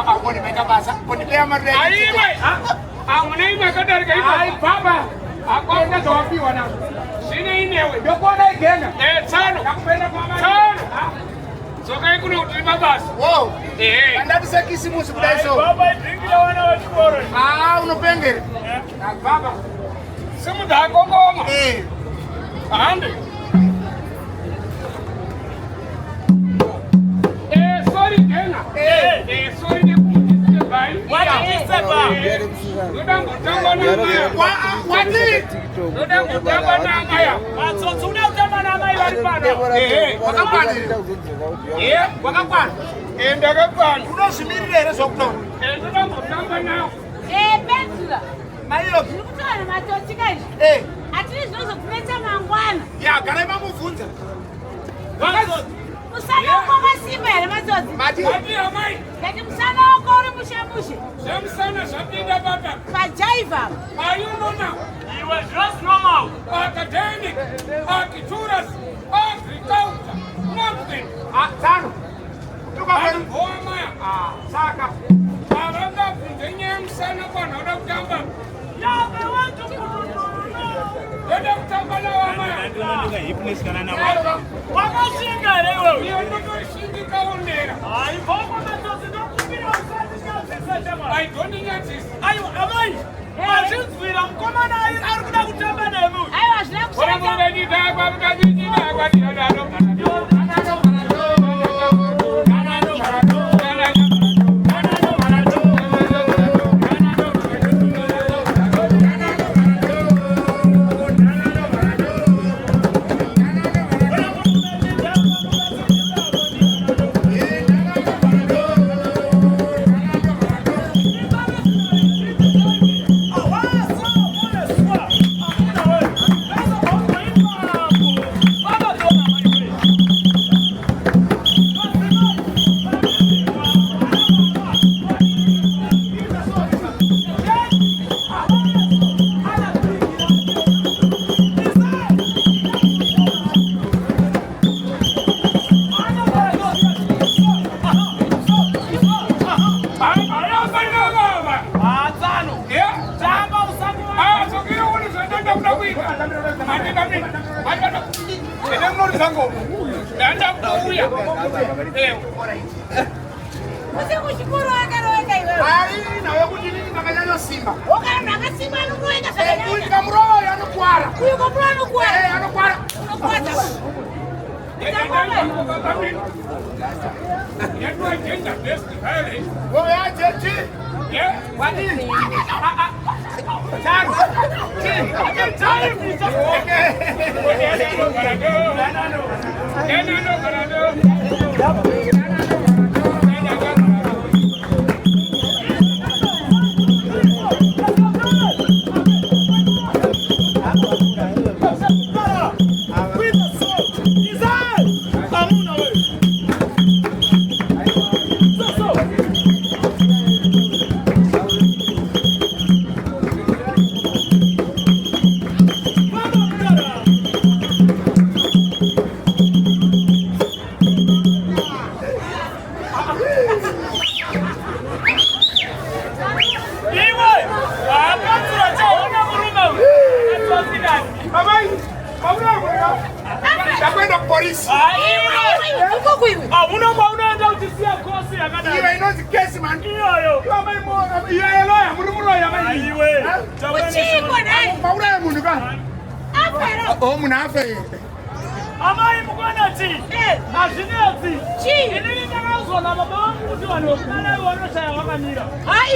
Koni meka basa. Koni pea marre. Ai we. Amune meka darga ito. Ai baba. Akwenda topi wana. Sine inewe. Dokona igena. Tano. Nakupenda mama. Tano. Soka kuna utima basi. Wow. Anda sekisi musu kudaiso. Baba drinkila wana wachukoro. Unopengere. Baba. Simu da ngoma. Ande. Sorry tena. Sorry ni kutisa bai. Watisa bai. Ndoda ngotamba na maya. Wati. Ndoda ngotamba na maya. Matso una utamba na maya bali pana. Wakapana. Wakapana. Ndakapana. Unoshimirire ere sokto. Ndoda ngotamba na. Benzula. Mayo. Ukutwana matochikaji. At least uzokuletha mangwana. Ya, garema muvunza. Wakazo. Usana koma simele mazozi. Mati amai. Kati msana wako uri mushe. Semsana sabida baba. Majaiva. Are you know now? He was just normal. Academic, architecture, agriculture, nothing. Tano. Tuka kwenu. Maya. Saka. Aranga kunjenye msana kwa nada kutamba. Yabe watu Ndoda kutamba na wamaya. Ndoda hipness kana na watu. Wakashinga leo. Ni ndodo shingi kaondera. Ai boko matozi ndokubira usati chama. I don't need this. Ayo amai. Mashizwira mkomana ari kuda kutamba na mu. Ayo ashina kusema. Ora munga ni dagwa mukazini dagwa ni dagwa. Usikushukuru akaroeka iwewe. Ai, nawe kuti nini nakanyanya simba. Ukana nakasimba nukuenda sakanyanya. Kuika mroho yanokwara. Kuiko mroho kwara. Yanokwara. Unakwata. Wewe aje chi? Wani? Tano. Nakwenda polisi. Uko kuiwe. Unaenda utisia kosi ya kada. Iwe inozi kesi man. Iyo. Kama imo ya loya murumuro ya mai. Iwe. Uchiko naye. Maura ya mundu ka. Afero. Oh munafe. Amai mukona ti. Azinezi. Chi. Ini ndakazo na baba wangu kuti wanokana wanoshaya wakamira.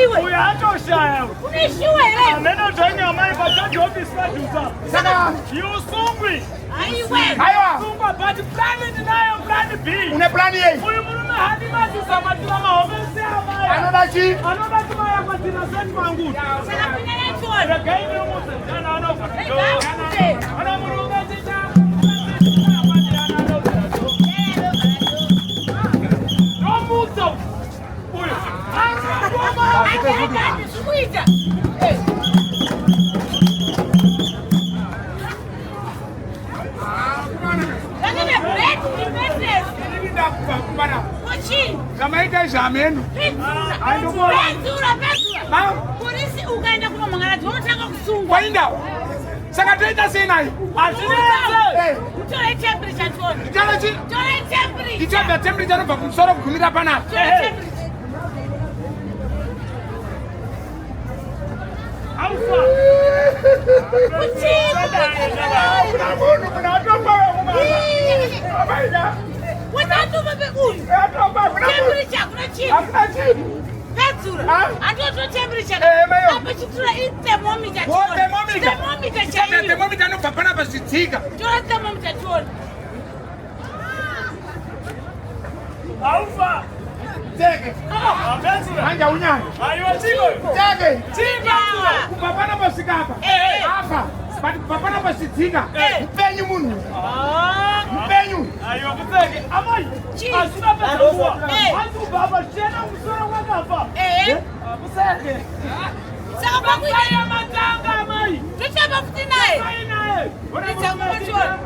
Iwe. Uya atoshaya. Unishiwe leo. Ameno tanya amai pachaji office pajuza. Saka. Yusungwi. Iwe. Aiwa. Sungwa but plan ninayo plan B. Une plani ye. Uyu murume hadi majuza matila mahofesi amai. Anoda chi. Anoda tuma ya matina senti mangu. Saka pinele tuone. Rekaini umuze. Jana anoka. Ana murume tita. Sikuita. Lakini bread ni business. Nini ndakupa kubana. Kuchi. Zamaita zamenu. Pedzura. Polisi ukaenda kuno mangarazi unotanga kusungwa. Kwainda. Saka toita senai. Azvinei. Mutore temperature chona. Nditore chi? Tore temperature. Ndichobva temperature kubva kumusoro kugumira panapa. Tore temperature. Alpha. Kuchi. Kuna munhu kuna atomba wekumama. Amaida. Watatuva pekuyu. Atomba kuna munhu. Temperature kuna chini. Hakuna chini. Pedzura. Andotore temperature. Mayo. Apa chitura thermometer. Thermometer. Thermometer chaiyo. Thermometer anobva panapa zvidzika. Tore thermometer chona. Alpha. Teke. Pedzura. Manja unyanya. Aiwa chiko. Teke. Chibawa. Kubva panapa svika apa. Apa. Kubva panapa zvidzika. Mupenyu munhu. Mupenyu. Aiwa kutsenge. Amai. Asina pedzura. Andubva apa chena musoro wakafa. Kutsenge. Saka pakuita matanga amai. tochapa futi naye. Ainaye. Nditsamachona.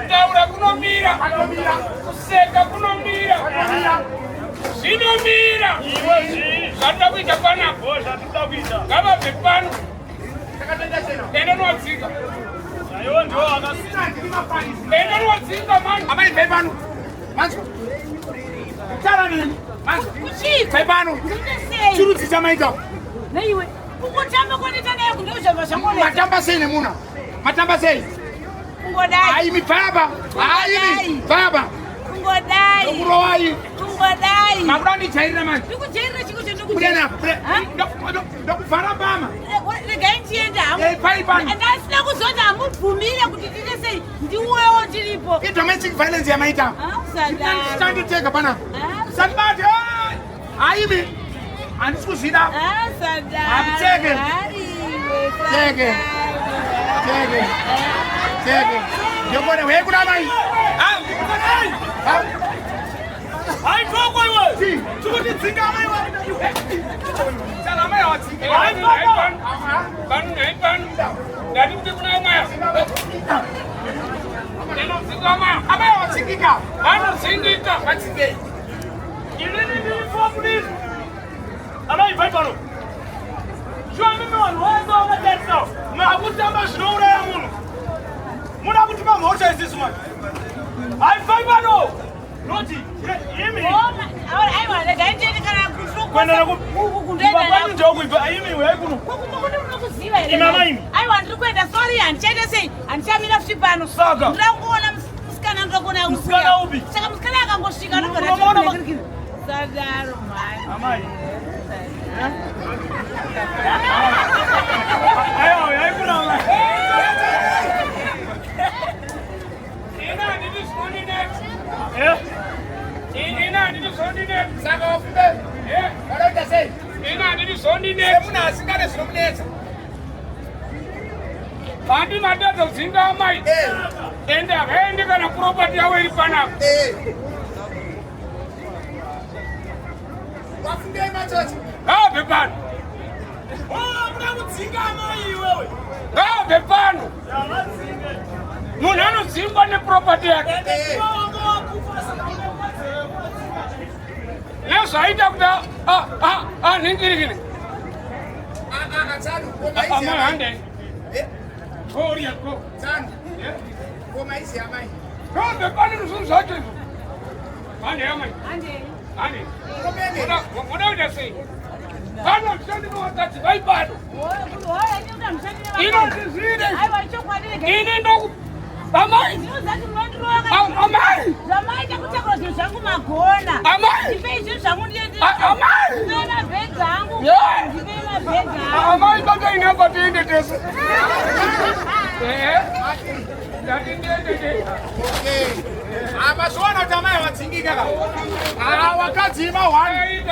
Taura kunomira. Kuseka kunomira. Zinomira. Zvatoda kuita panapo. Ngavabve pano. Enda nodzika. Enda nodzika mani. Amai bve pano. Manzwa. Tara nini? Manzwa. Kuchi. Bve pano. Sei. Chirudzi chamaita. Naiwe. Kungotamba kwandita naye kundozvamba zvangona. Matamba sei nemuna? Matamba sei? Kungodai. Haimi baba. Haimi baba. Kungodai. Ndokurovai. Kungodai. Makuda ndichairira manje. Ndikujairira chiko chandikujairira. Kudena. Ndokuvhara bama. Regai ndienda hangu. Pai pano. Ndasina kuzoti hamubvumire kuti tiite sei ndiwewo tiripo. Domestic violence yamaita. Standiteka pana. Sandibate. Haimi. Handisi kuzvida. Hamuteke. Teke. Teke. Teke. Ndiyobona wekuna mai. Hai koko iwe. Si. Tikutidzinga mai wa. Chala mai watsinga. Hai koko. Pano nei pano. Ndati kuti kuna mai. Neno zingama. Amai watsingika. Pano zingika. Watsinge. Inini ni family. Amai vai pano. Shwami mwana wazo wakatesa. Makutamba zvinouraya munhu. Muda kuti mamhosva isisu manje. Hai vai pano. Noti, imi. Aiwa, regai ndiende kana kushoko. Kwenda kupapani ndokuibva imi weyi kuno. Kukumbukuni unokuziva here. Imama imi. Aiwa, ndiri kuenda sorry handichaita sei. Handichamira futi pano. Saka. Ndirakuona musikana ndokona Musikana upi? Saka musikana akangosvika Unomuona sadaro mai. Amai. Ayo, yayi kuna amai. Ina ndiri zvoni next. Ina ndiri zvoni next. Saka wafunde. Wakaita sei? Ina ndiri zvoni next. Semuna asingade zvinomunetsa. Handi madadza kudzinga amai. Ende akaende kana property yawo iri panapa. Wafundei machochi. Ngabve pano. Muda kudzinga amai iwewe. Ngabve pano. Munhu anodzingwa neproperty yake. Nezvaita kuti ningirikini. Tsanu. Amai hande. Tori yako. Tsanu. Koma isi amai. Ngabve pano zvinhu zvacho izvo. Hande amai. Hande. Komene. Muda kuita sei? Pano mshandino wakati vai pano. Inotizvide. Ini ndoku. Amai. Amai. Zvamaita kutakura zvinhu zvangu magona. Amai. Ndipei zvinhu zvangu ndiende. Amai. Nana bhegi hangu. Amai baka ina bati inde tese. Abasona jamaa watingika. Wakati ma wani.